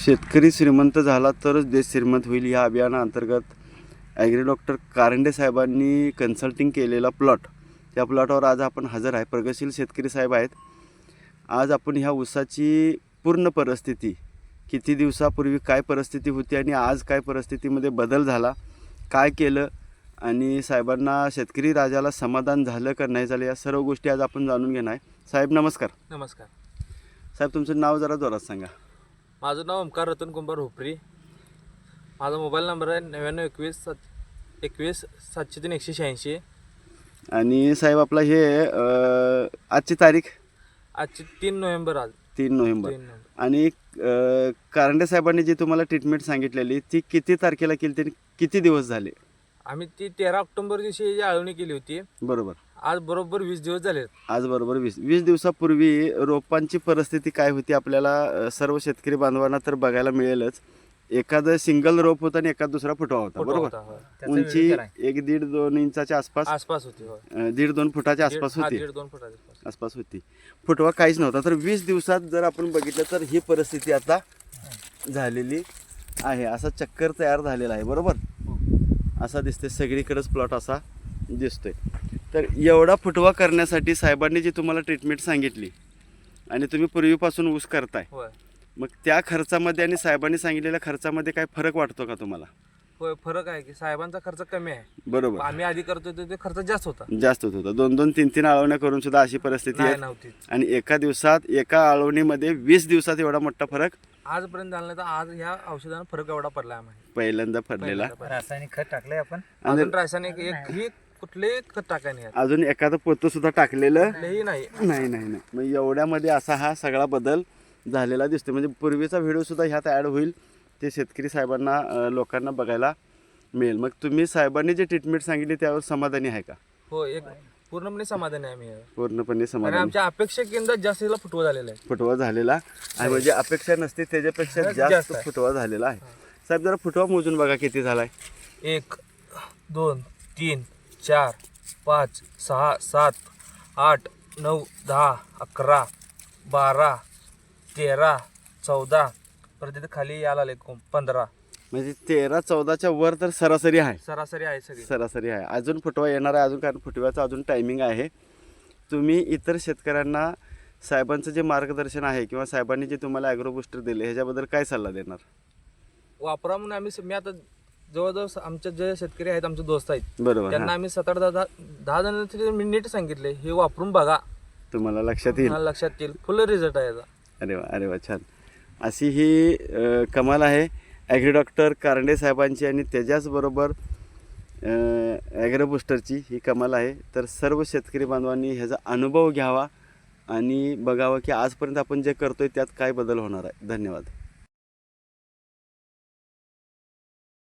शेतकरी श्रीमंत झाला तरच देश श्रीमंत होईल या अभियानाअंतर्गत ॲग्री डॉक्टर कारंडे साहेबांनी कन्सल्टिंग केलेला प्लॉट, त्या प्लॉटवर आज आपण हजर आहे. प्रगतशील शेतकरी साहेब आहेत. आज आपण ह्या ऊसाची पूर्ण परिस्थिती, किती दिवसापूर्वी काय परिस्थिती होती आणि आज काय परिस्थितीमध्ये बदल झाला, काय केलं आणि साहेबांना शेतकरी राजाला समाधान झालं का नाही झालं, या सर्व गोष्टी आज आपण जाणून घेणार आहे. साहेब नमस्कार. नमस्कार साहेब तुमचं नाव जरा जोरात सांगा. माझं नाव ओमकार रतन कुंभार हुपरी. माझा मोबाईल नंबर आहे 992121 आणि साहेब आपला हे आजची तारीख आजची 3 नोव्हेंबर. आज 3 नोव्हेंबर. आणि कारंडे साहेबांनी जी तुम्हाला ट्रीटमेंट सांगितलेली ती किती तारखेला केली, त्यांनी किती दिवस झाले? आम्ही ती 13 ऑक्टोबर दिवशी जी आळवणी केली होती. बरोबर. आज बरोबर 20 दिवस झाले. आज बरोबर 20 दिवसापूर्वी रोपांची परिस्थिती काय होती आपल्याला सर्व शेतकरी बांधवांना तर बघायला मिळेलच. एखादं सिंगल रोप होतं आणि एखादा दुसरा फुटवा होता. बरोबर. उंची 1-1.5-2 इंचाच्या आसपास होती. 1.5-2 फुटाच्या आसपास होती. 1.5-2 फुटाच्या आसपास होती. फुटवा काहीच नव्हता. तर 20 दिवसात जर आपण बघितलं तर ही परिस्थिती आता झालेली आहे. असा चक्कर तयार झालेला आहे. बरोबर. असा दिसते सगळीकडेच प्लॉट असा दिसतोय. तर एवढा फुटवा करण्यासाठी साहेबांनी जी तुम्हाला ट्रीटमेंट सांगितली आणि तुम्ही पूर्वीपासून ऊस करताय, मग त्या खर्चामध्ये आणि साहेबांनी सांगितलेल्या खर्चामध्ये काय फरक वाटतो का तुम्हाला? होय, फरक आहे की साहेबांचा खर्च कमी आहे. बरोबर. आम्ही आधी करतो ते खर्च जास्त होता. 2-2, 3-3 आळवण्या करून सुद्धा अशी परिस्थिती नव्हती. आणि एका दिवसात एका आळवणीमध्ये 20 दिवसात एवढा मोठा फरक आजपर्यंत झाला नाही. तर आज ह्या औषधानं फरक एवढा पडला आम्हाला. पहिल्यांदा पडलेला. रासायनिक खत टाकलंय आपण. अजून रासायनिक एकही कुठले खत टाकाय नाही. अजून एखादं पोतं सुद्धा टाकलेलं नाही. मग एवढ्यामध्ये असा हा सगळा बदल झालेला दिसतो. म्हणजे पूर्वीचा व्हिडिओ सुद्धा ह्यात ॲड होईल, ते शेतकरी साहेबांना लोकांना बघायला मिळेल. मग तुम्ही साहेबांनी जे ट्रीटमेंट सांगितली त्यावर समाधानी आहे का? हो, एक पूर्णपणे समाधानी आहे आम्ही. पूर्णपणे आणि समाधानी. आमच्या अपेक्षेकेंद्र जास्त फुटवा झालेला आहे. फुटवा झालेला आहे. म्हणजे अपेक्षा नसते त्याच्यापेक्षा जास्त फुटवा झालेला आहे. साहेब जरा फुटवा मोजून बघा किती झालाय. 1 2 3 4 5 6 7 8 9 10 11 12 13 14 परत इथे खाली यायला आले 15. म्हणजे 13-14च्या वर तर सरासरी आहे. सरासरी आहे सगळी. सरासरी आहे. अजून फुटवा येणार आहे अजून, कारण फुटव्याचं अजून टायमिंग आहे. तुम्ही इतर शेतकऱ्यांना साहेबांचं जे मार्गदर्शन आहे किंवा साहेबांनी जे तुम्हाला ॲग्रो बुस्टर दिले ह्याच्याबद्दल काय सल्ला देणार? वापरा म्हणून मी आता जवळजवळ आमचे जे शेतकरी आहेत, आमचे दोस्त आहेत, बरोबर. त्यांना आम्ही 7-10 जणांचे मी नीट सांगितले, हे वापरून बघा, तुम्हाला लक्षात येईल. लक्षात येईल. फुल रिझल्ट आहे याचा. अरे वा छान. अशी ही कमाल आहे ॲग्री डॉक्टर कारंडे साहेबांची आणि त्याच्याचबरोबर ॲग्रो बुस्टरची ही कमाल आहे. तर सर्व शेतकरी बांधवांनी ह्याचा अनुभव घ्यावा आणि बघावं की आजपर्यंत आपण जे करतोय त्यात काय बदल होणार आहे. धन्यवाद.